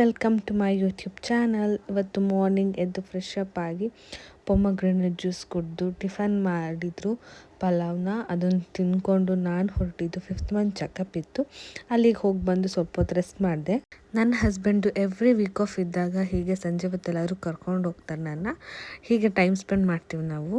Welcome to my YouTube channel. ಇವತ್ತು morning ಎದ್ದು fresh up ಆಗಿ ಪೊಮಗ್ರೆನೇಟ್ ಜ್ಯೂಸ್ ಕುಡಿದು ಟಿಫನ್ ಮಾಡಿದ್ರು ಪಲಾವ್ನ. ಅದನ್ನು ತಿಂದ್ಕೊಂಡು ನಾನು ಹೊರಟಿದ್ದು 5th ಮಂತ್ ಚೆಕಪ್ ಇತ್ತು, ಅಲ್ಲಿಗೆ ಹೋಗಿ ಬಂದು ಸ್ವಲ್ಪ ಹೊತ್ತು ರೆಸ್ಟ್ ಮಾಡಿದೆ. ನನ್ನ ಹಸ್ಬೆಂಡು ಎವ್ರಿ ವೀಕ್ ಆಫ್ ಇದ್ದಾಗ ಹೀಗೆ ಸಂಜೆ ಹೊತ್ತೆಲ್ಲರೂ ಕರ್ಕೊಂಡು ಹೋಗ್ತಾರೆ ನನ್ನ. ಹೀಗೆ ಟೈಮ್ ಸ್ಪೆಂಡ್ ಮಾಡ್ತೀವಿ ನಾವು.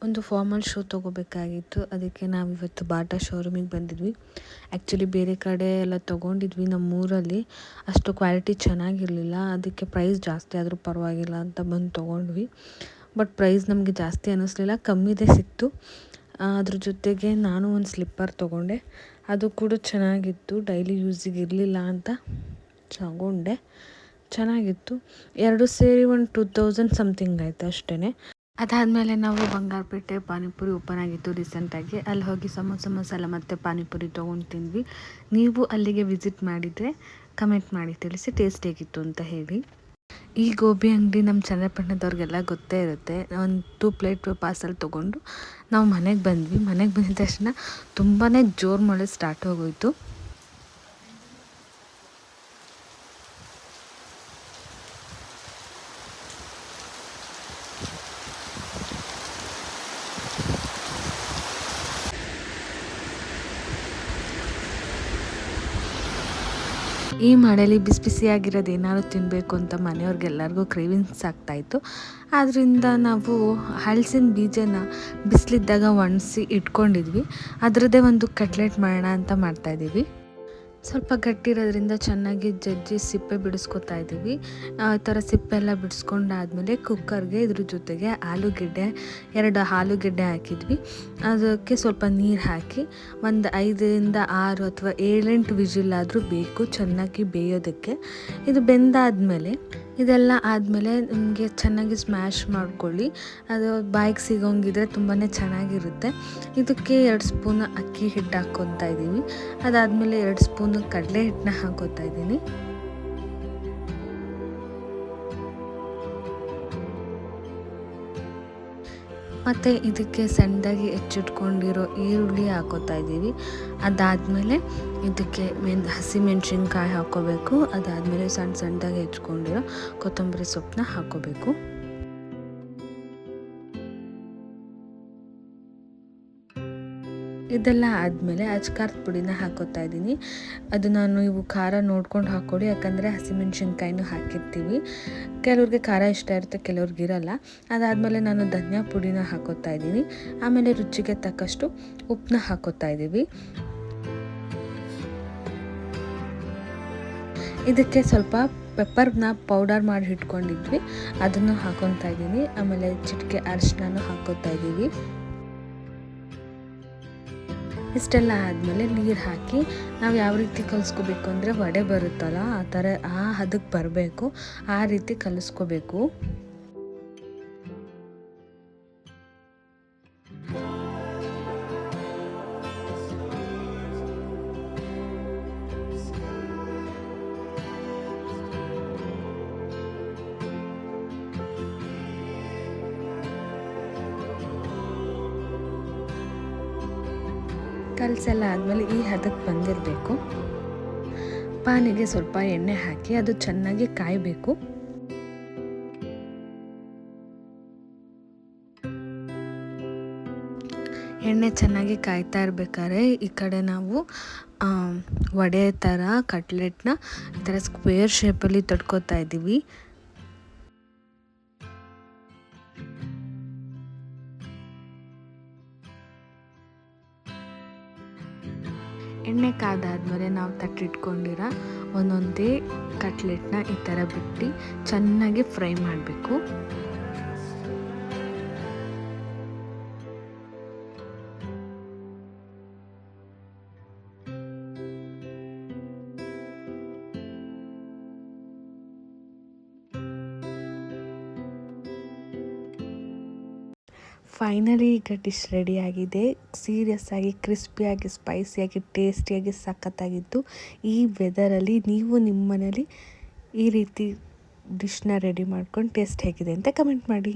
ಒಂದು ಫಾರ್ಮಲ್ ಶೂ ತೊಗೋಬೇಕಾಗಿತ್ತು, ಅದಕ್ಕೆ ನಾವು ಇವತ್ತು ಬಾಟಾ ಶೋರೂಮಿಗೆ ಬಂದಿದ್ವಿ. ಆ್ಯಕ್ಚುಲಿ ಬೇರೆ ಕಡೆ ಎಲ್ಲ ತೊಗೊಂಡಿದ್ವಿ, ನಮ್ಮೂರಲ್ಲಿ ಅಷ್ಟು ಕ್ವಾಲಿಟಿ ಚೆನ್ನಾಗಿರಲಿಲ್ಲ. ಅದಕ್ಕೆ ಪ್ರೈಸ್ ಜಾಸ್ತಿ ಆದರೂ ಪರವಾಗಿಲ್ಲ ಅಂತ ಬಂದು ತೊಗೊಂಡ್ವಿ. ಬಟ್ ಪ್ರೈಸ್ ನಮಗೆ ಜಾಸ್ತಿ ಅನ್ನಿಸ್ಲಿಲ್ಲ, ಕಮ್ಮಿದೆ ಸಿಕ್ತು. ಅದ್ರ ಜೊತೆಗೆ ನಾನು ಒಂದು ಸ್ಲಿಪ್ಪರ್ ತೊಗೊಂಡೆ, ಅದು ಕೂಡ ಚೆನ್ನಾಗಿತ್ತು. ಡೈಲಿ ಯೂಸಿಗೆ ಇರಲಿಲ್ಲ ಅಂತ ತಗೊಂಡೆ, ಚೆನ್ನಾಗಿತ್ತು. ಎರಡು ಸೇರಿ ಒಂದು 2000 ಸಮಥಿಂಗ್ ಆಯಿತು ಅಷ್ಟೇ. ಅದಾದಮೇಲೆ ನಾವು ಬಂಗಾರಪೇಟೆ ಪಾನಿಪುರಿ ಓಪನ್ ಆಗಿತ್ತು ರೀಸೆಂಟಾಗಿ, ಅಲ್ಲಿ ಹೋಗಿ ಸಮೋಸ ಮಸಾಲ ಮತ್ತು ಪಾನಿಪುರಿ ತೊಗೊಂಡು ತಿಂದ್ವಿ. ನೀವು ಅಲ್ಲಿಗೆ ವಿಸಿಟ್ ಮಾಡಿದರೆ ಕಮೆಂಟ್ ಮಾಡಿ ತಿಳಿಸಿ ಟೇಸ್ಟ್ ಹೇಗಿತ್ತು ಅಂತ ಹೇಳಿ. ಈ ಗೋಬಿ ಅಂಗಡಿ ನಮ್ಮ ಚನ್ನಪಟ್ಟಣದವ್ರಿಗೆಲ್ಲ ಗೊತ್ತೇ ಇರುತ್ತೆ. ಒಂದು 2 ಪ್ಲೇಟ್ ಪಾರ್ಸಲ್ ತೊಗೊಂಡು ನಾವು ಮನೆಗೆ ಬಂದ್ವಿ. ಮನೆಗೆ ಬಂದಿದ ತಕ್ಷಣ ತುಂಬಾ ಜೋರು ಮಳೆ ಸ್ಟಾರ್ಟ್ ಆಗೋಯಿತು. ಈ ಮಳೆಯಲ್ಲಿ ಬಿಸಿ ಬಿಸಿಯಾಗಿರೋದು ಏನಾದ್ರು ತಿನ್ನಬೇಕು ಅಂತ ಮನೆಯವ್ರಿಗೆಲ್ಲರಿಗೂ ಕ್ರೇವಿಂಗ್ಸ್ ಆಗ್ತಾಯಿತ್ತು. ಆದ್ದರಿಂದ ನಾವು ಹಲಸಿನ ಬೀಜನ ಬಿಸಿಲಿದ್ದಾಗ ಒಣಗಿಸಿ ಇಟ್ಕೊಂಡಿದ್ವಿ. ಅದರದ್ದೇ ಒಂದು ಕಟ್ಲೆಟ್ ಮಾಡೋಣ ಅಂತ ಮಾಡ್ತಾಯಿದ್ದೀವಿ. ಸ್ವಲ್ಪ ಗಟ್ಟಿರೋದ್ರಿಂದ ಚೆನ್ನಾಗಿ ಜಜ್ಜಿ ಸಿಪ್ಪೆ ಬಿಡಿಸ್ಕೊತಾ ಇದ್ದೀವಿ. ಆ ಥರ ಸಿಪ್ಪೆ ಎಲ್ಲ ಬಿಡಿಸ್ಕೊಂಡಾದ್ಮೇಲೆ ಕುಕ್ಕರ್ಗೆ ಇದ್ರ ಜೊತೆಗೆ ಆಲೂಗೆಡ್ಡೆ 2 ಆಲೂಗೆಡ್ಡೆ ಹಾಕಿದ್ವಿ. ಅದಕ್ಕೆ ಸ್ವಲ್ಪ ನೀರು ಹಾಕಿ ಒಂದು 5ರಿಂದ 6 ಅಥವಾ 7-8 ವಿಜಿಲ್ ಆದರೂ ಬೇಕು ಚೆನ್ನಾಗಿ ಬೇಯೋದಕ್ಕೆ. ಇದು ಬೆಂದಾದಮೇಲೆ ಇದೆಲ್ಲ ಆದಮೇಲೆ ನಿಮಗೆ ಚೆನ್ನಾಗಿ ಸ್ಮ್ಯಾಶ್ ಮಾಡ್ಕೊಳ್ಳಿ. ಅದು ಬಾಯಿಗೆ ಸಿಗೋಂಗಿದ್ರೆ ತುಂಬಾ ಚೆನ್ನಾಗಿರುತ್ತೆ. ಇದಕ್ಕೆ 2 ಸ್ಪೂನ್ ಅಕ್ಕಿ ಹಿಟ್ಟು ಹಾಕ್ಕೊತಾ ಇದ್ದೀವಿ. ಅದಾದಮೇಲೆ 2 ಸ್ಪೂನ್ ಕಡಲೆ ಹಿಟ್ಟನ್ನ ಹಾಕೋತಾ ಇದ್ದೀನಿ. ಮತ್ತು ಇದಕ್ಕೆ ಸಣ್ಣದಾಗಿ ಹೆಚ್ಚಿಟ್ಕೊಂಡಿರೋ ಈರುಳ್ಳಿ ಹಾಕೋತಾ ಇದ್ದೀವಿ. ಅದಾದಮೇಲೆ ಇದಕ್ಕೆ ಹಸಿಮೆಣ್ಸಿನ್ಕಾಯಿ ಹಾಕೋಬೇಕು. ಅದಾದಮೇಲೆ ಸಣ್ಣದಾಗಿ ಹೆಚ್ಕೊಂಡಿರೋ ಕೊತ್ತಂಬರಿ ಸೊಪ್ಪನ್ನ ಹಾಕೋಬೇಕು. ಇದೆಲ್ಲ ಆದಮೇಲೆ ಅಚ್ಕಾರದ ಪುಡಿನ ಹಾಕೋತಾ ಇದ್ದೀನಿ. ಅದು ನೀವು ಖಾರ ನೋಡ್ಕೊಂಡು ಹಾಕ್ಕೊಳ್ಳಿ, ಯಾಕಂದರೆ ಹಸಿಮೆಣ್ಸಿನ್ಕಾಯಿನೂ ಹಾಕಿರ್ತೀವಿ. ಕೆಲವ್ರಿಗೆ ಖಾರ ಇಷ್ಟ ಇರುತ್ತೆ, ಕೆಲವ್ರಿಗೆ ಇರಲ್ಲ. ಅದಾದಮೇಲೆ ನಾನು ಧನಿಯಾ ಪುಡಿನ ಹಾಕೋತಾ ಇದ್ದೀನಿ. ಆಮೇಲೆ ರುಚಿಗೆ ತಕ್ಕಷ್ಟು ಉಪ್ಪನ್ನ ಹಾಕೋತಾ ಇದ್ದೀವಿ. ಇದಕ್ಕೆ ಸ್ವಲ್ಪ ಪೆಪ್ಪರ್ನ ಪೌಡರ್ ಮಾಡಿ ಇಟ್ಕೊಂಡಿದ್ವಿ, ಅದನ್ನು ಹಾಕೊತಾ ಇದ್ದೀನಿ. ಆಮೇಲೆ ಚಿಟಿಕೆ ಅರಿಶಿನೂ ಹಾಕೋತಾ ಇದ್ದೀವಿ. ಇಷ್ಟೆಲ್ಲ ಆದಮೇಲೆ ನೀರು ಹಾಕಿ ನಾವು ಯಾವ ರೀತಿ ಕಲಿಸ್ಕೋಬೇಕು ಅಂದರೆ ವಡೆ ಬರುತ್ತಲ್ಲ ಆ ಥರ ಹದಕ್ಕೆ ಬರಬೇಕು, ಆ ರೀತಿ ಕಲಿಸ್ಕೋಬೇಕು. ಕಲಸೆಲ್ಲ ಆದಮೇಲೆ ಈ ಹದಕ್ಕೆ ಬಂದಿರಬೇಕು. ಪಾನಿಗೆ ಸ್ವಲ್ಪ ಎಣ್ಣೆ ಹಾಕಿ ಅದು ಚೆನ್ನಾಗಿ ಕಾಯಬೇಕು. ಎಣ್ಣೆ ಚೆನ್ನಾಗಿ ಕಾಯ್ತಾ ಇರಬೇಕಾದ್ರೆ ಈ ಕಡೆ ನಾವು ವಡೆ ಥರ ಕಟ್ಲೆಟ್ನ ಈ ಥರ ಸ್ಕ್ವೇರ್ ಶೇಪಲ್ಲಿ ತಡ್ಕೋತಾ ಇದ್ದೀವಿ. ಎಣ್ಣೆ ಕಾದಾದ್ಮೇಲೆ ನಾವು ತಟ್ಟಿಟ್ಕೊಂಡಿರೋ ಒಂದೊಂದೇ ಕಟ್ಲೆಟ್ನ ಈ ಥರ ಬಿಟ್ಟು ಚೆನ್ನಾಗಿ ಫ್ರೈ ಮಾಡಬೇಕು. ಫೈನಲಿ ಈಗ ಡಿಶ್ ರೆಡಿಯಾಗಿದೆ. ಸೀರಿಯಸ್ಸಾಗಿ ಕ್ರಿಸ್ಪಿಯಾಗಿ ಸ್ಪೈಸಿಯಾಗಿ ಟೇಸ್ಟಿಯಾಗಿ ಸಖತ್ತಾಗಿತ್ತು. ಈ ವೆದರಲ್ಲಿ ನೀವು ನಿಮ್ಮ ಮನೇಲಿ ಈ ರೀತಿ ಡಿಶ್ನ ರೆಡಿ ಮಾಡ್ಕೊಂಡು ಟೇಸ್ಟ್ ಹೇಗಿದೆ ಅಂತ ಕಮೆಂಟ್ ಮಾಡಿ.